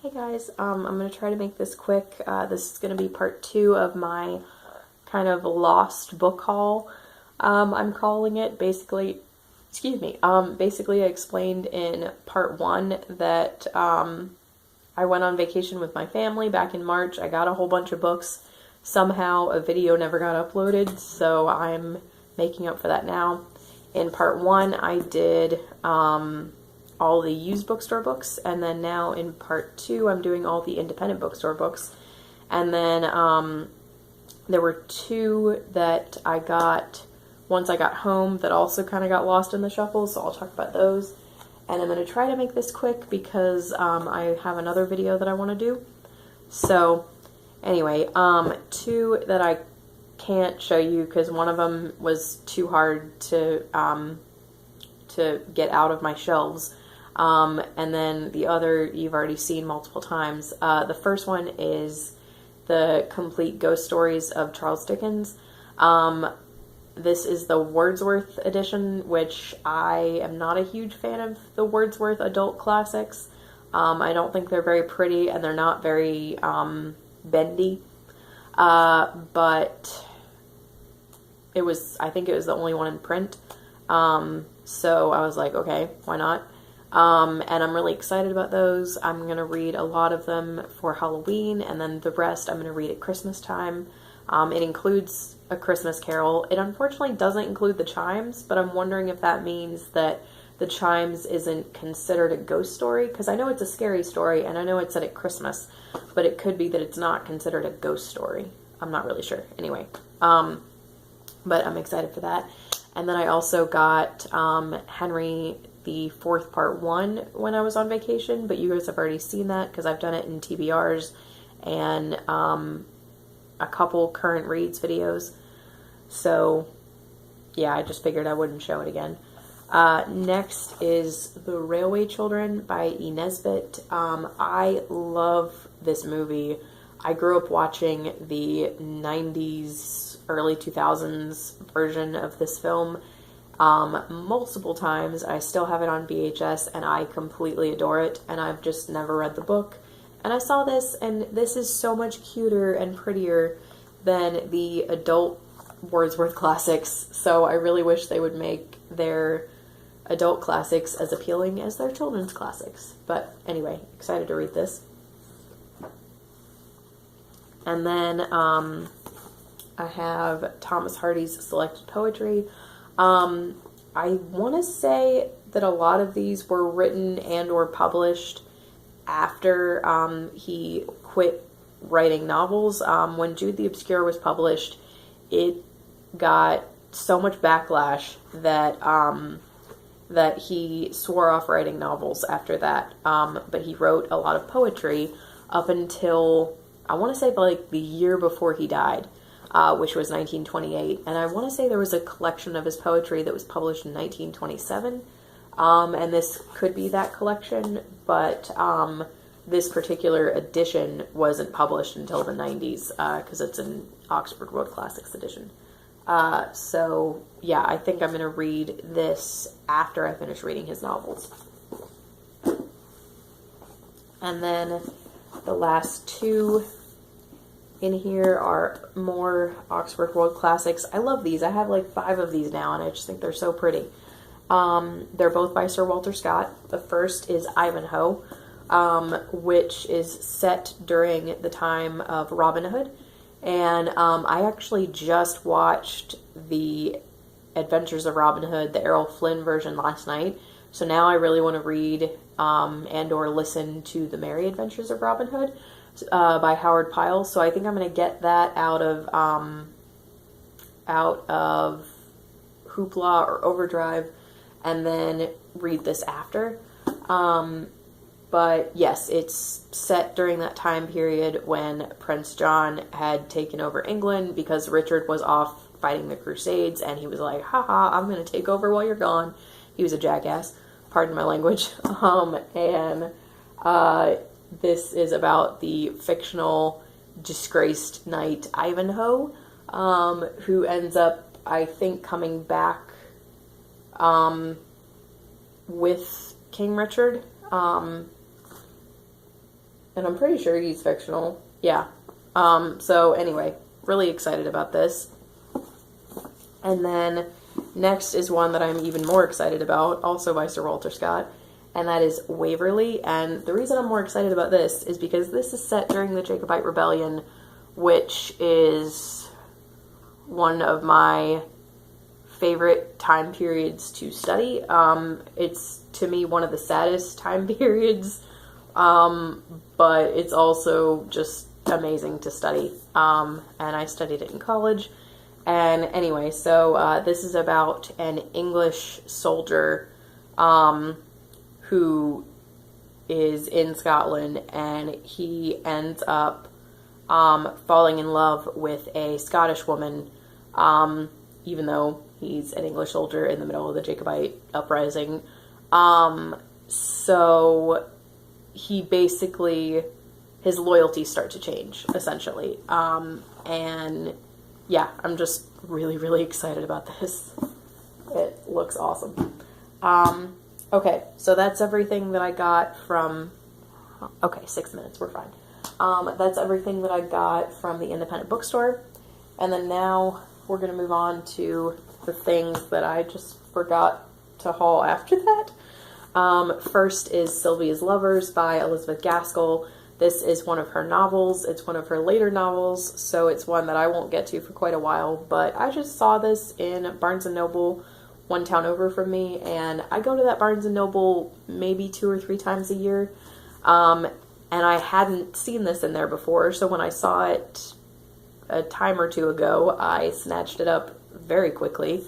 Hey guys, I'm going to try to make this quick. This is going to be part 2 of my kind of lost book haul. I'm calling it basically, basically I explained in part 1 that I went on vacation with my family back in March. I got a whole bunch of books. Somehow a video never got uploaded, so I'm making up for that now. In part 1 I did all the used bookstore books, and then now in part 2 I'm doing all the independent bookstore books. And then there were 2 that I got once I got home that also kind of got lost in the shuffle, so I'll talk about those. And I'm going to try to make this quick because I have another video that I want to do. So anyway, 2 that I can't show you because one of them was too hard to get out of my shelves. And then the other you've already seen multiple times. The first one is the complete ghost stories of Charles Dickens. This is the Wordsworth edition, which I am not a huge fan of the Wordsworth adult classics. I don't think they're very pretty, and they're not very bendy. But I think it was the only one in print. So I was like, okay, why not? And I'm really excited about those. I'm going to read a lot of them for Halloween, and then the rest I'm going to read at Christmas time. It includes A Christmas Carol. It unfortunately doesn't include the chimes, but I'm wondering if that means that the chimes isn't considered a ghost story, because I know it's a scary story, and I know it's set at Christmas, but it could be that it's not considered a ghost story. I'm not really sure. Anyway, but I'm excited for that. And then I also got Henry the Fourth Part 1 when I was on vacation, but you guys have already seen that because I've done it in TBRs and a couple current reads videos. So yeah, I just figured I wouldn't show it again. Next is The Railway Children by E. Nesbit. I love this movie. I grew up watching the 90s, early 2000s version of this film multiple times. I still have it on VHS, and I completely adore it, and I've just never read the book. And I saw this, and this is so much cuter and prettier than the adult Wordsworth classics, so I really wish they would make their adult classics as appealing as their children's classics. But anyway, excited to read this. And then I have Thomas Hardy's Selected Poetry. I want to say that a lot of these were written and or published after he quit writing novels. When Jude the Obscure was published, it got so much backlash that that he swore off writing novels after that. But he wrote a lot of poetry up until, I want to say, like the year before he died, which was 1928. And I want to say there was a collection of his poetry that was published in 1927. And this could be that collection, but this particular edition wasn't published until the 90s, because it's an Oxford World Classics edition. So yeah, I think I'm going to read this after I finish reading his novels. And then the last 2 in here are more Oxford World Classics. I love these. I have like 5 of these now, and I just think they're so pretty. They're both by Sir Walter Scott. The first is Ivanhoe, which is set during the time of Robin Hood. And I actually just watched the Adventures of Robin Hood, the Errol Flynn version, last night. So now I really want to read and or listen to The Merry Adventures of Robin Hood by Howard Pyle. So I think I'm going to get that out of Hoopla or Overdrive, and then read this after. But yes, it's set during that time period when Prince John had taken over England because Richard was off fighting the Crusades, and he was like, haha, I'm going to take over while you're gone. He was a jackass, pardon my language. And this is about the fictional disgraced knight Ivanhoe, who ends up, I think, coming back with King Richard. And I'm pretty sure he's fictional. Yeah. So anyway, really excited about this. And then next is one that I'm even more excited about, also by Sir Walter Scott, and that is Waverly. And the reason I'm more excited about this is because this is set during the Jacobite Rebellion, which is one of my favorite time periods to study. It's, to me, one of the saddest time periods, but it's also just amazing to study. And I studied it in college. And anyway, so this is about an English soldier who is in Scotland, and he ends up falling in love with a Scottish woman, even though he's an English soldier in the middle of the Jacobite uprising. So he basically, his loyalties start to change, essentially. And yeah, I'm just really, really excited about this. It looks awesome. Okay, so that's everything that I got from, okay, 6 minutes, we're fine. That's everything that I got from the independent bookstore. And then now we're going to move on to the things that I just forgot to haul after that. First is Sylvies Lovers by Elizabeth Gaskell. This is one of her novels. It's one of her later novels, so it's one that I won't get to for quite a while, but I just saw this in Barnes & Noble, one town over from me, and I go to that Barnes & Noble maybe 2 or 3 times a year, and I hadn't seen this in there before, so when I saw it a time or two ago, I snatched it up very quickly,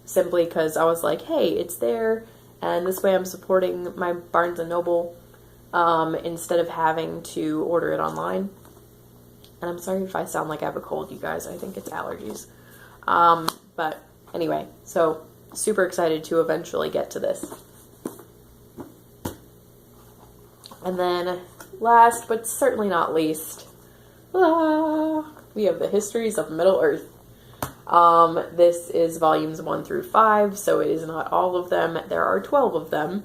simply because I was like, hey, it's there, and this way I'm supporting my Barnes & Noble, instead of having to order it online. And I'm sorry if I sound like I have a cold, you guys. I think it's allergies. But anyway, so super excited to eventually get to this. And then last, but certainly not least, we have the Histories of Middle-earth. This is volumes 1 through 5, so it is not all of them. There are 12 of them.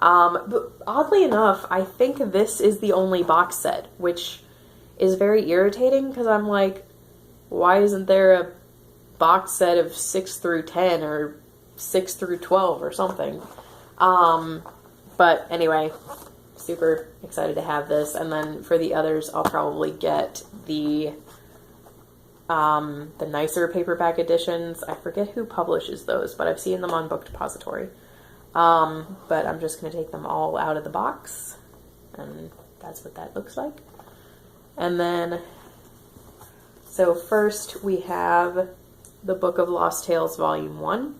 But oddly enough, I think this is the only box set, which is very irritating, because I'm like, why isn't there a box set of 6 through 10 or 6 through 12 or something? But anyway, super excited to have this. And then for the others, I'll probably get the nicer paperback editions. I forget who publishes those, but I've seen them on Book Depository. But I'm just going to take them all out of the box, and that's what that looks like. And then, so first we have the Book of Lost Tales Volume 1,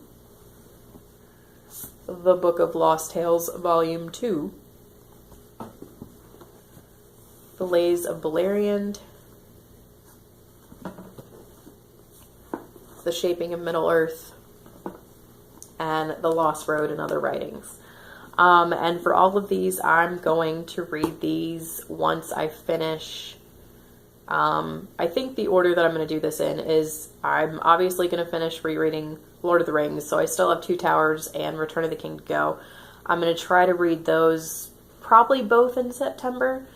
the Book of Lost Tales Volume 2, The Lays of Beleriand, The Shaping of Middle-earth, and The Lost Road and Other Writings. And for all of these, I'm going to read these once I finish. I think the order that I'm going to do this in is I'm obviously going to finish rereading Lord of the Rings, so I still have Two Towers and Return of the King to go. I'm going to try to read those probably both in September,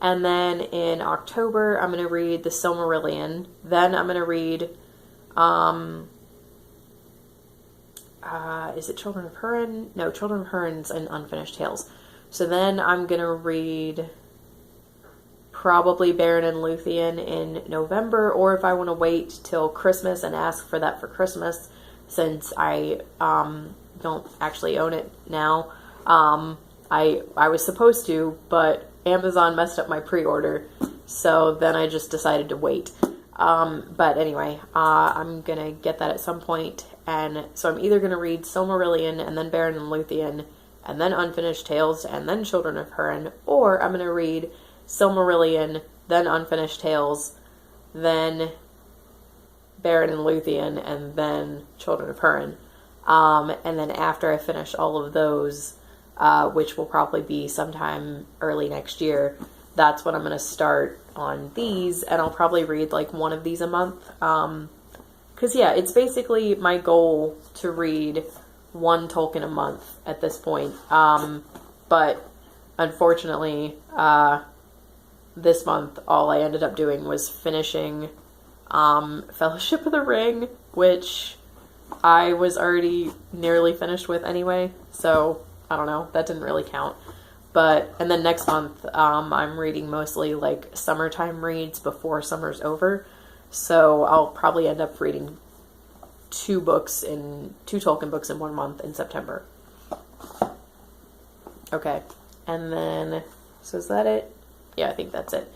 and then in October I'm going to read The Silmarillion. Then I'm going to read is it Children of Húrin? No, Children of Húrin's and Unfinished Tales. So then I'm going to read probably Beren and Luthien in November, or if I want to wait till Christmas and ask for that for Christmas, since I don't actually own it now. I was supposed to, but Amazon messed up my pre-order, so then I just decided to wait. But anyway, I'm going to get that at some point. And so I'm either going to read Silmarillion and then Beren and Luthien and then Unfinished Tales and then Children of Húrin, or I'm going to read Silmarillion, then Unfinished Tales, then Beren and Luthien, and then Children of Húrin. And then after I finish all of those, which will probably be sometime early next year, that's when I'm going to start on these, and I'll probably read like one of these a month. Because, yeah, it's basically my goal to read one Tolkien a month at this point. But unfortunately, this month, all I ended up doing was finishing Fellowship of the Ring, which I was already nearly finished with anyway, so I don't know, that didn't really count. But, and then next month, I'm reading mostly like summertime reads before summer's over, so I'll probably end up reading two Tolkien books in 1 month in September. Okay, and then, so is that it? Yeah, I think that's it.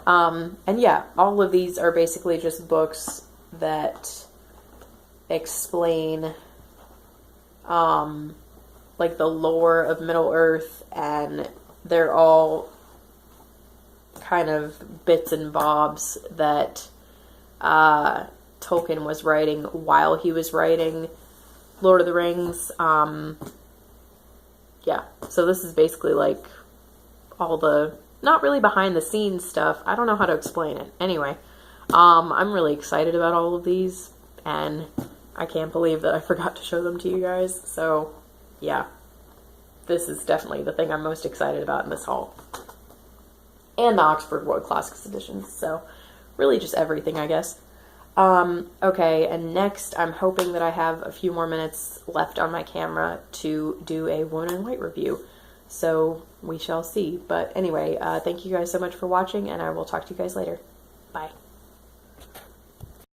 And yeah, all of these are basically just books that explain, like the lore of Middle-earth, and they're all kind of bits and bobs that, Tolkien was writing while he was writing Lord of the Rings. Yeah, so this is basically like all the, not really behind the scenes stuff. I don't know how to explain it. Anyway, I'm really excited about all of these, and I can't believe that I forgot to show them to you guys. So, yeah, this is definitely the thing I'm most excited about in this haul. And the Oxford World Classics editions. So, really just everything, I guess. Okay, and next I'm hoping that I have a few more minutes left on my camera to do a Woman in White review. So we shall see. But anyway, thank you guys so much for watching, and I will talk to you guys later. Bye.